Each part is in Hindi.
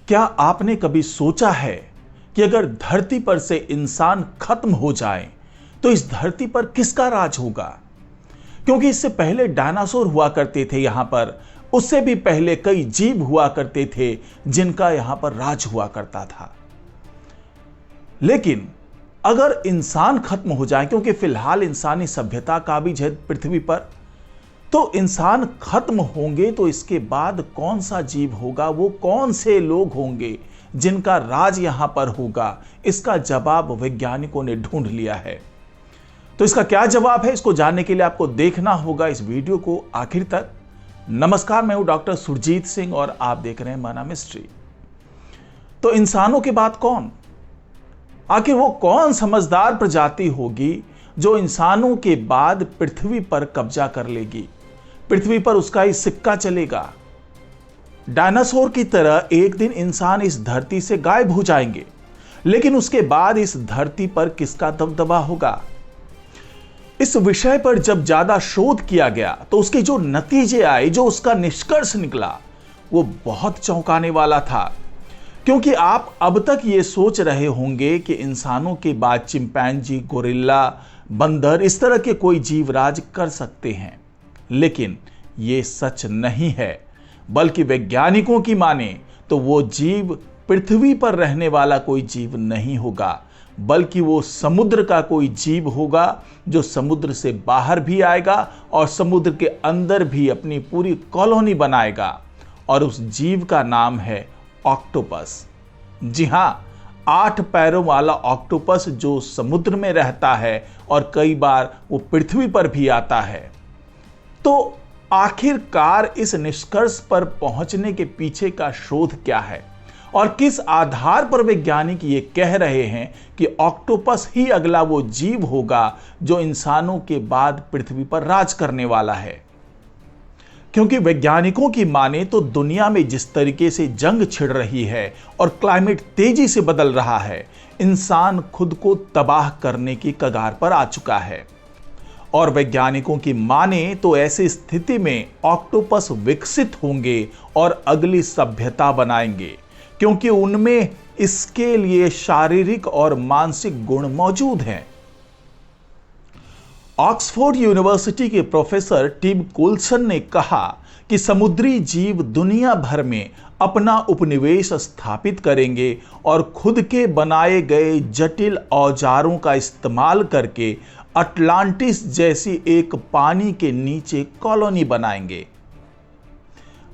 क्या आपने कभी सोचा है कि अगर धरती पर से इंसान खत्म हो जाए तो इस धरती पर किसका राज होगा? क्योंकि इससे पहले डायनासोर हुआ करते थे यहां पर, उससे भी पहले कई जीव हुआ करते थे जिनका यहां पर राज हुआ करता था। लेकिन अगर इंसान खत्म हो जाए, क्योंकि फिलहाल इंसानी सभ्यता काबिज है पृथ्वी पर, तो इंसान खत्म होंगे तो इसके बाद कौन सा जीव होगा, वो कौन से लोग होंगे जिनका राज यहां पर होगा? इसका जवाब वैज्ञानिकों ने ढूंढ लिया है। तो इसका क्या जवाब है, इसको जानने के लिए आपको देखना होगा इस वीडियो को आखिर तक। नमस्कार, मैं हूं डॉक्टर सुरजीत सिंह और आप देख रहे हैं माना मिस्ट्री। तो इंसानों के बाद कौन? आखिर वो कौन समझदार प्रजाति होगी जो इंसानों के बाद पृथ्वी पर कब्जा कर लेगी, पृथ्वी पर उसका ही सिक्का चलेगा? डायनासोर की तरह एक दिन इंसान इस धरती से गायब हो जाएंगे, लेकिन उसके बाद इस धरती पर किसका दबदबा होगा? इस विषय पर जब ज्यादा शोध किया गया तो उसके जो नतीजे आए, जो उसका निष्कर्ष निकला, वो बहुत चौंकाने वाला था। क्योंकि आप अब तक ये सोच रहे होंगे कि इंसानों के बाद चिंपैंजी, गोरिल्ला, बंदर, इस तरह के कोई जीव राज कर सकते हैं, लेकिन ये सच नहीं है। बल्कि वैज्ञानिकों की माने तो वो जीव पृथ्वी पर रहने वाला कोई जीव नहीं होगा, बल्कि वो समुद्र का कोई जीव होगा जो समुद्र से बाहर भी आएगा और समुद्र के अंदर भी अपनी पूरी कॉलोनी बनाएगा। और उस जीव का नाम है ऑक्टोपस। जी हां, 8 पैरों वाला ऑक्टोपस जो समुद्र में रहता है और कई बार वो पृथ्वी पर भी आता है। तो आखिरकार इस निष्कर्ष पर पहुंचने के पीछे का शोध क्या है और किस आधार पर वैज्ञानिक ये कह रहे हैं कि ऑक्टोपस ही अगला वो जीव होगा जो इंसानों के बाद पृथ्वी पर राज करने वाला है? क्योंकि वैज्ञानिकों की माने तो दुनिया में जिस तरीके से जंग छिड़ रही है और क्लाइमेट तेजी से बदल रहा है, इंसान खुद को तबाह करने की कगार पर आ चुका है। और वैज्ञानिकों की माने तो ऐसी स्थिति में ऑक्टोपस विकसित होंगे और अगली सभ्यता बनाएंगे, क्योंकि उनमें इसके लिए शारीरिक और मानसिक गुण मौजूद हैं। ऑक्सफोर्ड यूनिवर्सिटी के प्रोफेसर टिम कोल्सन ने कहा कि समुद्री जीव दुनिया भर में अपना उपनिवेश स्थापित करेंगे और खुद के बनाए गए जटिल औजारों का इस्तेमाल करके अटलांटिस जैसी एक पानी के नीचे कॉलोनी बनाएंगे।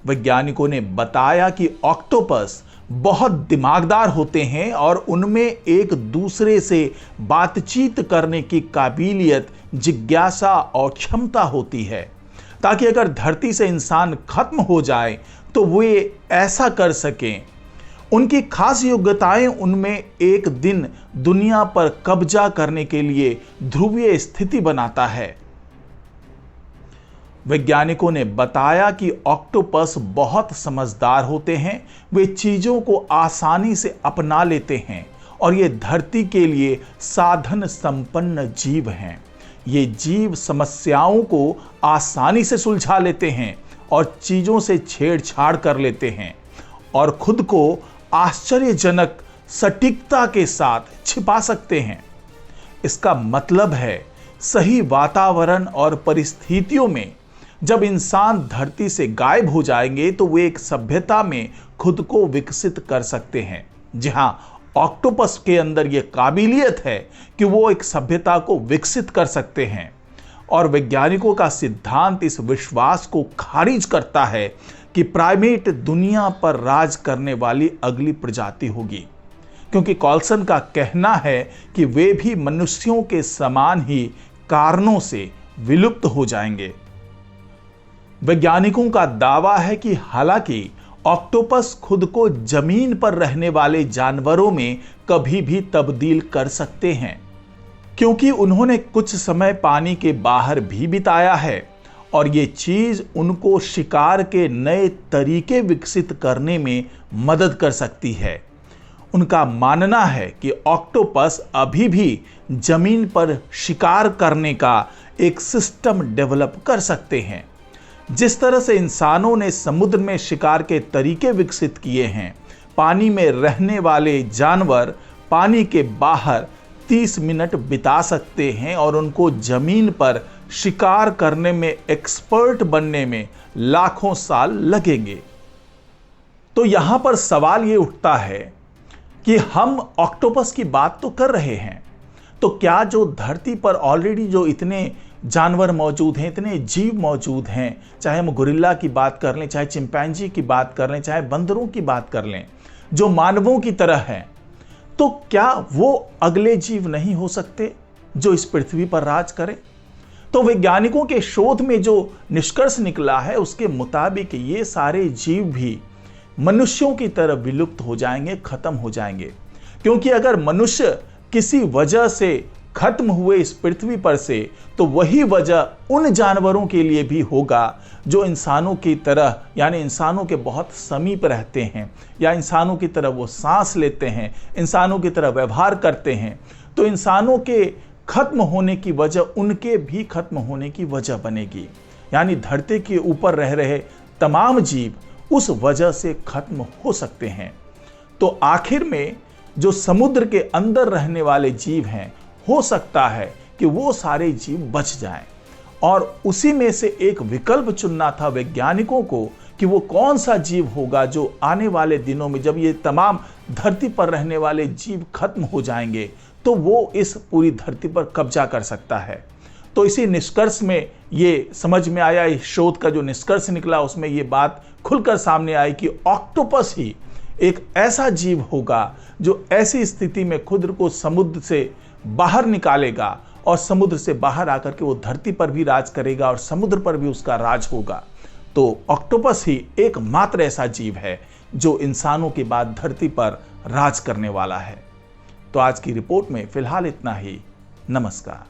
वैज्ञानिकों ने बताया कि ऑक्टोपस बहुत दिमागदार होते हैं और उनमें एक दूसरे से बातचीत करने की काबिलियत, जिज्ञासा और क्षमता होती है, ताकि अगर धरती से इंसान खत्म हो जाए तो वे ऐसा कर सकें। उनकी खास योग्यताएं उनमें एक दिन दुनिया पर कब्जा करने के लिए ध्रुवीय स्थिति बनाता है। वैज्ञानिकों ने बताया कि ऑक्टोपस बहुत समझदार होते हैं, वे चीजों को आसानी से अपना लेते हैं और ये धरती के लिए साधन संपन्न जीव हैं। ये जीव समस्याओं को आसानी से सुलझा लेते हैं और चीजों से छेड़छाड़ कर लेते हैं और खुद को आश्चर्यजनक सटीकता के साथ छिपा सकते हैं। इसका मतलब है सही वातावरण और परिस्थितियों में जब इंसान धरती से गायब हो जाएंगे तो वे एक सभ्यता में खुद को विकसित कर सकते हैं। जी हां, ऑक्टोपस के अंदर यह काबिलियत है कि वो एक सभ्यता को विकसित कर सकते हैं। और वैज्ञानिकों का सिद्धांत इस विश्वास को खारिज करता है कि प्राइमेट दुनिया पर राज करने वाली अगली प्रजाति होगी, क्योंकि कॉल्सन का कहना है कि वे भी मनुष्यों के समान ही कारणों से विलुप्त हो जाएंगे। वैज्ञानिकों का दावा है कि हालांकि ऑक्टोपस खुद को जमीन पर रहने वाले जानवरों में कभी भी तब्दील कर सकते हैं, क्योंकि उन्होंने कुछ समय पानी के बाहर भी बिताया है और ये चीज उनको शिकार के नए तरीके विकसित करने में मदद कर सकती है। उनका मानना है कि ऑक्टोपस अभी भी जमीन पर शिकार करने का एक सिस्टम डेवलप कर सकते हैं। जिस तरह से इंसानों ने समुद्र में शिकार के तरीके विकसित किए हैं, पानी में रहने वाले जानवर पानी के बाहर 30 मिनट बिता सकते हैं और उनको जमीन पर शिकार करने में, एक्सपर्ट बनने में लाखों साल लगेंगे। तो यहां पर सवाल यह उठता है कि हम ऑक्टोपस की बात तो कर रहे हैं, तो क्या जो धरती पर ऑलरेडी जो इतने जानवर मौजूद हैं, इतने जीव मौजूद हैं, चाहे हम गोरिल्ला की बात कर लें, चाहे चिंपैंजी की बात कर लें, चाहे बंदरों की बात कर लें, जो मानवों की तरह हैं, तो क्या वो अगले जीव नहीं हो सकते जो इस पृथ्वी पर राज करें? तो वैज्ञानिकों के शोध में जो निष्कर्ष निकला है उसके मुताबिक ये सारे जीव भी मनुष्यों की तरह विलुप्त हो जाएंगे, खत्म हो जाएंगे। क्योंकि अगर मनुष्य किसी वजह से खत्म हुए इस पृथ्वी पर से, तो वही वजह उन जानवरों के लिए भी होगा जो इंसानों की तरह, यानी इंसानों के बहुत समीप रहते हैं, या इंसानों की तरह वो सांस लेते हैं, इंसानों की तरह व्यवहार करते हैं। तो इंसानों के खत्म होने की वजह उनके भी खत्म होने की वजह बनेगी, यानी धरती के ऊपर रह रहे तमाम जीव उस वजह से खत्म हो सकते हैं। तो आखिर में जो समुद्र के अंदर रहने वाले जीव हैं, हो सकता है कि वो सारे जीव बच जाएं, और उसी में से एक विकल्प चुनना था वैज्ञानिकों को कि वो कौन सा जीव होगा जो आने वाले दिनों में, जब ये तमाम धरती पर रहने वाले जीव खत्म हो जाएंगे, तो वो इस पूरी धरती पर कब्जा कर सकता है। तो इसी निष्कर्ष में ये समझ में आया, इस शोध का जो निष्कर्ष निकला उसमें ये बात खुलकर सामने आई कि ऑक्टोपस ही एक ऐसा जीव होगा जो ऐसी स्थिति में खुद को समुद्र से बाहर निकालेगा और समुद्र से बाहर आकर के वो धरती पर भी राज करेगा और समुद्र पर भी उसका राज होगा। तो ऑक्टोपस ही एकमात्र ऐसा जीव है जो इंसानों के बाद धरती पर राज करने वाला है। तो आज की रिपोर्ट में फिलहाल इतना ही। नमस्कार।